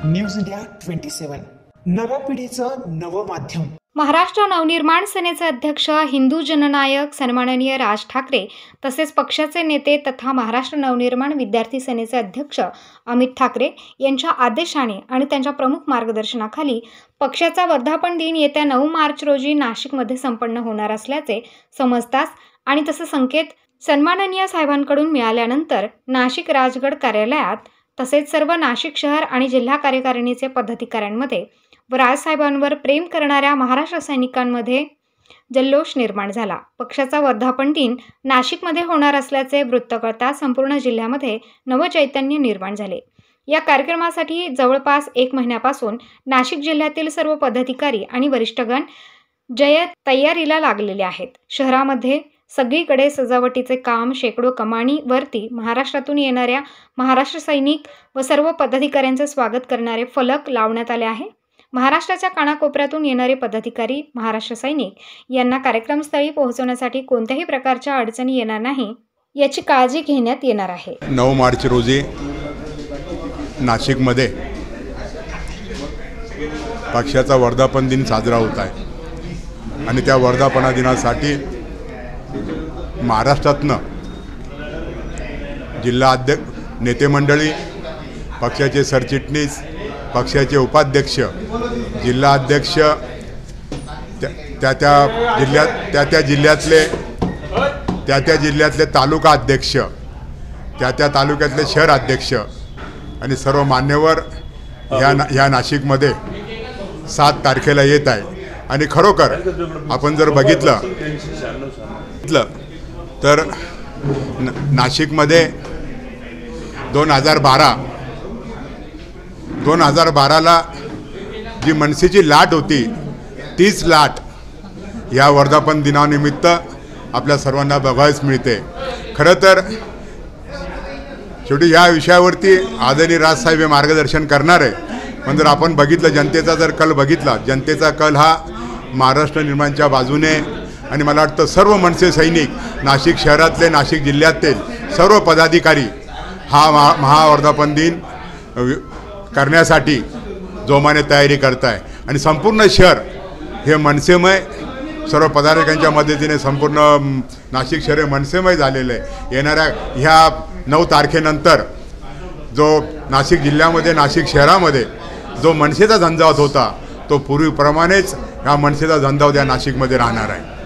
News India 27 नव्या पिढीचं नवं माध्यम। महाराष्ट्र नवनिर्माण सेनेचे अध्यक्ष हिंदू जननायक सन्माननीय राज ठाकरे तसेच पक्षाचे नेते तथा महाराष्ट्र नवनिर्माण विद्यार्थी सेनेचे अध्यक्ष अमित ठाकरे यांच्या आदेशाने आणि त्यांच्या प्रमुख मार्गदर्शनाखाली पक्षाचा वर्धापन दिन येत्या 9 मार्च रोजी नाशिकमध्ये संपन्न होणार असल्याचे समजताच आणि तसे संकेत सन्माननीय साहेबांकडून मिळाल्यानंतर नाशिक राजगड कार्यालयात तसेच सर्व नाशिक शहर आणि जिल्हा कार्यकारिणीचे पदाधिकाऱ्यांमध्ये व राजसाहेबांवर प्रेम करणाऱ्या महाराष्ट्र सैनिकांमध्ये जल्लोष निर्माण झाला। पक्षाचा वर्धापन दिन नाशिकमध्ये होणार असल्याचे वृत्त कळता संपूर्ण जिल्ह्यामध्ये नवचैतन्य निर्माण झाले। या कार्यक्रमासाठी जवळपास 1 महिन्यापासून नाशिक जिल्ह्यातील सर्व पदाधिकारी आणि वरिष्ठगण तयारीला लागलेले आहेत। शहरामध्ये सगळीकडे सजावटीचे काम, शेकडो कमानी वरती महाराष्ट्रातून येणाऱ्या महाराष्ट्र सैनिक व सर्व पदाधिकाऱ्यांचे स्वागत करणारे फलक लावण्यात आले आहे। महाराष्ट्राच्या कानाकोपऱ्यातून येणारे पदाधिकारी, महाराष्ट्र सैनिक यांना कार्यक्रमस्थळी पोहोचवण्यासाठी कोणत्याही प्रकारच्या अडचणी येणार नाही याची काळजी घेण्यात येणार आहे। 9 मार्च रोजी नाशिकमध्ये पक्षाचा वर्धापन दिन साजरा होत आहे आणि त्या वर्धापना दिनासाठी महाराष्ट्रातनं जिल्हा अध्यक्ष, नेते मंडळी, पक्षाचे सरचिटणीस, पक्षाचे उपाध्यक्ष, जिल्हा अध्यक्ष, त्या जिल्ह्यातले तालुका अध्यक्ष, त्या तालुक्यातले शहर अध्यक्ष आणि सर्व मान्यवर ह्या नाशिकमध्ये 7 तारखेला येत आहे। आणि खरोखर आपण जर बघितलं तर नाशिकमध्ये 2012ला जी मनसेची लाट होती तीच लाट या वर्धापन दिनानिमित्त आपल्या सर्वांना बघायला मिळते। खरं तर शेवटी या विषयावरती आदरणीय राजसाहेब हे मार्गदर्शन करणार आहे। पण जर आपण बघितलं, जनतेचा जर कल बघितला, जनतेचा कल हा महाराष्ट्र निर्माणच्या बाजूने आणि मला वाटतं सर्व मनसे सैनिक, नाशिक शहरातले, नाशिक जिल्ह्यातील सर्व पदाधिकारी हा महावर्धापन दिन करण्यासाठी जोमाने तयारी करत आहे आणि संपूर्ण शहर हे मनसेमय, सर्व पदाधिकाऱ्यांच्या मदतीने संपूर्ण नाशिक शहर हे मनसेमय झालेलं आहे। येणाऱ्या ह्या 9 तारखेनंतर जो नाशिक जिल्ह्यामध्ये, नाशिक शहरामध्ये जो मनसेचा झंझावात होता तो पूर्वीप्रमाणेच ह्या मनसेचा झंझावात या नाशिकमध्ये राहणार आहे।